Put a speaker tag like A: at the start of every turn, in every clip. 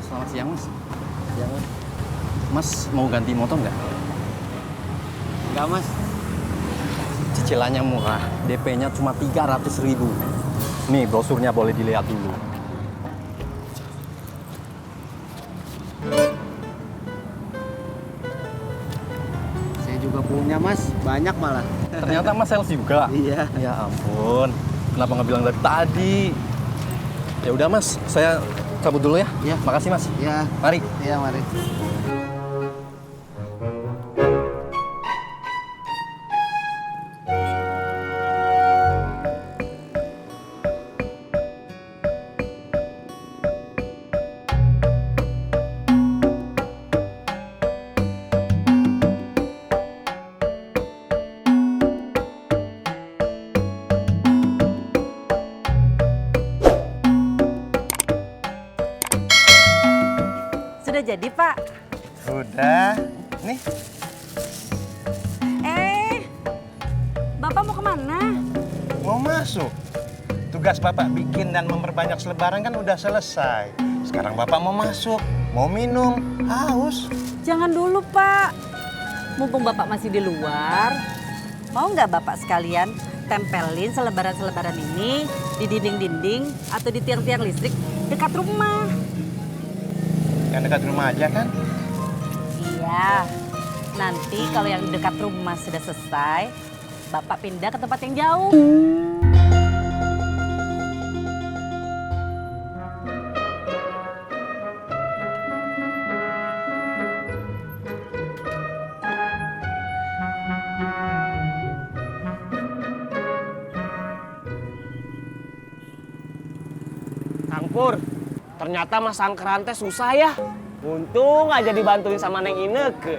A: Selamat siang, Mas. Siang, Mas. Mas mau ganti motor nggak?
B: Enggak, Mas.
A: Cicilannya murah, DP-nya cuma 300.000. Nih, brosurnya boleh dilihat dulu.
B: Saya juga punya, Mas. Banyak malah.
A: Ternyata Mas sales juga.
B: Iya.
A: Ya ampun, kenapa nggak bilang dari tadi? Ya udah Mas, saya cabut dulu ya.
B: Iya.
A: Makasih Mas.
B: Iya.
A: Mari.
B: Iya, mari.
C: Sudah jadi, Pak?
D: Udah, nih
C: Bapak mau kemana?
D: mau masuk. Tugas Bapak bikin dan memperbanyak selebaran kan udah selesai. Sekarang Bapak mau masuk, mau minum, haus.
C: Jangan dulu, Pak. Mumpung Bapak masih di luar, mau nggak Bapak sekalian tempelin selebaran-selebaran ini di dinding-dinding atau di tiang-tiang listrik dekat rumah?
D: Yang dekat rumah aja kan?
C: Iya. Nanti kalau yang dekat rumah sudah selesai, Bapak pindah ke tempat yang jauh.
E: Kang Pur, ternyata masang keran teh susah ya. Untung aja dibantuin sama Neng Ineke.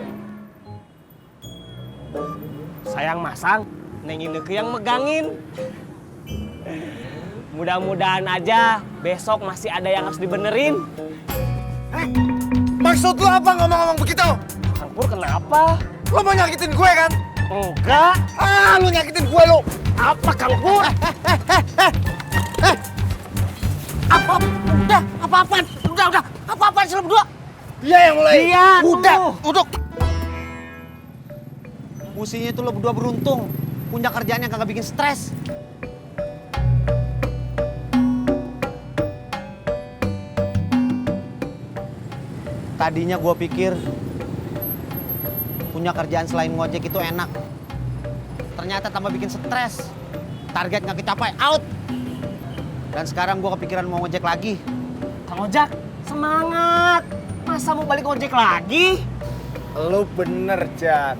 E: Sayang masang, Neng Ineke yang megangin. Mudah-mudahan aja besok masih ada yang harus dibenerin.
D: Maksud lu apa ngomong-ngomong begitu?
E: Kang Pur kenapa?
D: Lu mau nyakitin gue kan?
E: Enggak.
D: Lu nyakitin gue lu.
E: Apa Kang Pur?
B: Apa-apaan? Udah. Apa-apaan sih lu berdua?
D: Dia yang mulai.
E: Dia
D: Udah,
E: tuh.
D: duduk.
B: Pusingnya itu lo berdua beruntung. Punya kerjaan yang kagak bikin stres. Tadinya gue pikir punya kerjaan selain ngojek itu enak. Ternyata tambah bikin stres. Target nggak kecapai, out. Dan sekarang gue kepikiran mau ngojek lagi.
E: Kang Ojak, semangat. Masa mau balik ojek lagi?
D: Lu bener, Jak.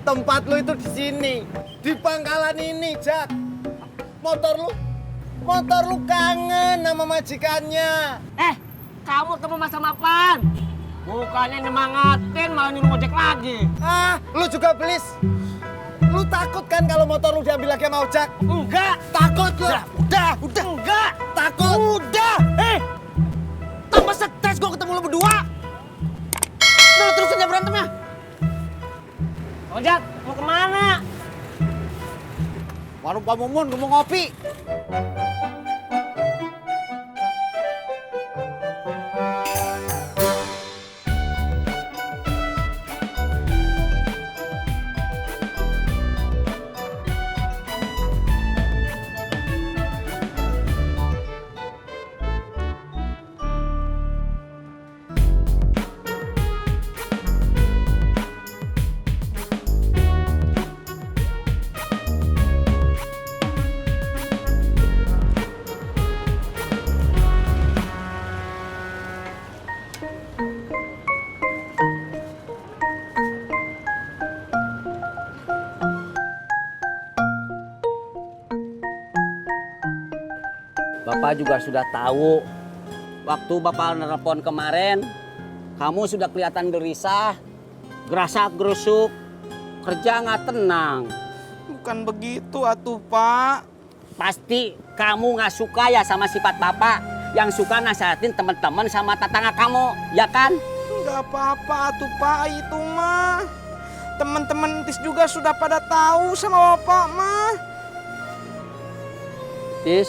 D: Tempat lu itu di sini, di pangkalan ini, Jak. Motor lu kangen sama majikannya.
E: Kamu ketemu Mas Mapan. Bukannya nyemangatin, malah nyuruh ojek lagi.
D: Lu juga belis. Lu takut kan kalau motor lu diambil lagi sama ojek?
E: Enggak.
D: Takut lu?
E: Udah. Enggak.
D: Takut?
E: Udah.
B: Tambah stres gue ketemu lo berdua. Udah, terusin ya berantemnya.
E: Ojak, mau kemana?
B: Warung Pak Mumun, gue mau ngopi.
F: Bapak juga sudah tahu. Waktu Bapak nelpon kemarin, Kamu sudah kelihatan gelisah, gerasak gerusuk, kerja nggak tenang.
G: Bukan begitu atuh Pak.
F: Pasti kamu nggak suka ya sama sifat bapak yang suka nasihatin teman-teman sama tetangga kamu, ya kan?
G: Nggak apa-apa atuh Pak, itu mah. Teman-teman Tis juga sudah pada tahu sama Bapak mah.
F: Tis,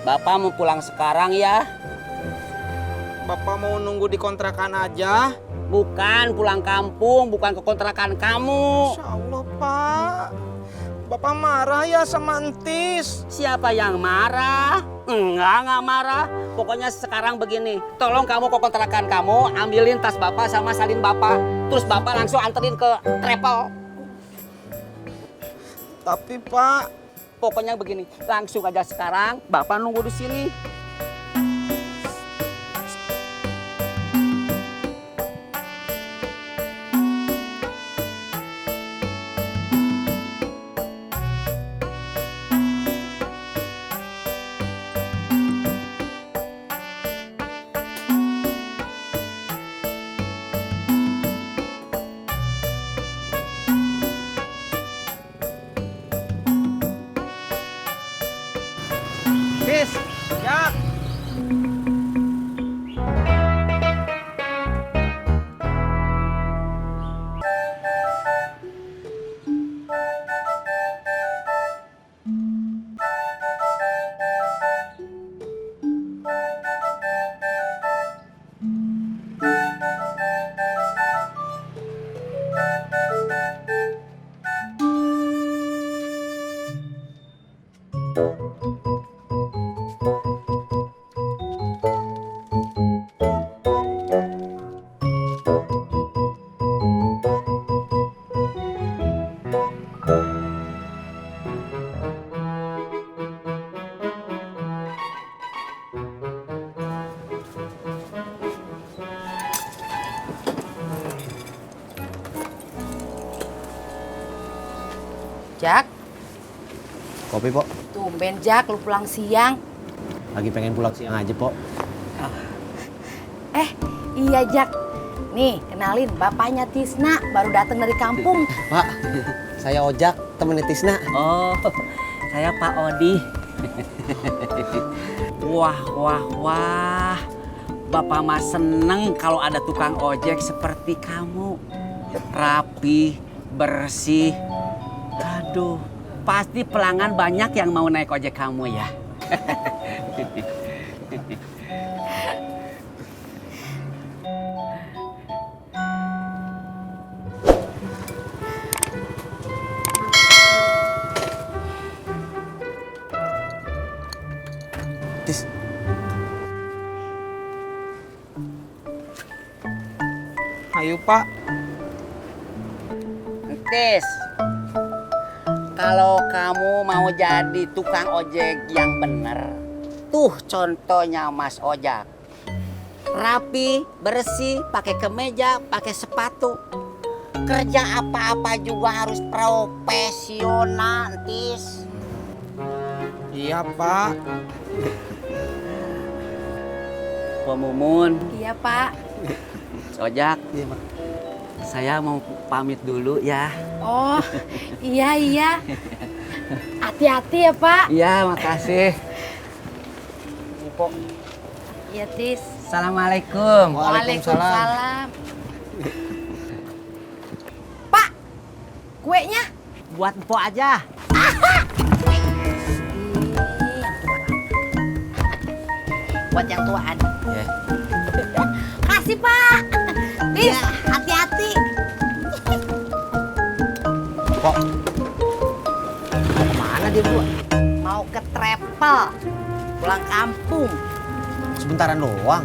F: bapak mau pulang sekarang ya?
G: Bapak mau nunggu di kontrakan aja?
F: Bukan pulang kampung, bukan ke kontrakan kamu.
G: Insya Allah Pak. Bapak marah ya sama Entis.
F: Siapa yang marah? Enggak marah. Pokoknya sekarang begini, tolong kamu ke kontrakan kamu, ambilin tas bapak sama salin bapak. Terus bapak langsung anterin ke travel.
G: Tapi Pak,
F: Pokoknya begini, langsung aja sekarang, bapak nunggu di sini.
G: Tis, Jak.
H: Jak,
B: Kopi, Pok.
H: tumben Jak, lu pulang siang.
B: Lagi pengen pulang siang aja, Pok.
H: Iya Jak. Nih, kenalin bapaknya Tisna, baru datang dari kampung.
B: Pak, saya Ojak, temennya Tisna.
F: Oh, saya Pak Odi. Wah. Bapak mah seneng kalau ada tukang ojek seperti kamu. Rapi, bersih. Aduh, pasti pelanggan banyak yang mau naik ojek kamu ya.
B: Tis,
G: Ayo Pak.
F: Tis, kalau kamu mau jadi tukang ojek yang bener, tuh contohnya Mas Ojak. Rapi, bersih, pakai kemeja, pakai sepatu. Kerja apa-apa juga harus profesional, Tis.
G: Iya Pak.
F: Pak Mumun,
H: Iya Pak.
F: Mas Ojak, saya mau pamit dulu ya.
H: Oh, iya. Hati-hati ya Pak.
F: Iya, makasih.
H: Iya Tis.
F: Assalamualaikum.
H: Waalaikumsalam. Pak, kuenya.
F: Buat Mpok aja.
H: Buat yang tuaan. Kasih Pak. Tis, hati-hati.
B: Pok. Mau kemana dia berdua?
H: Mau ke travel. Pulang kampung.
B: Sebentaran doang.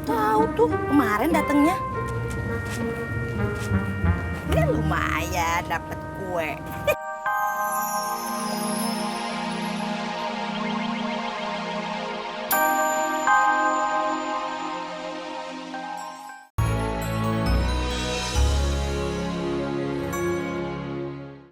H: Tahu tuh, kemarin datangnya. Lumayan dapat kue.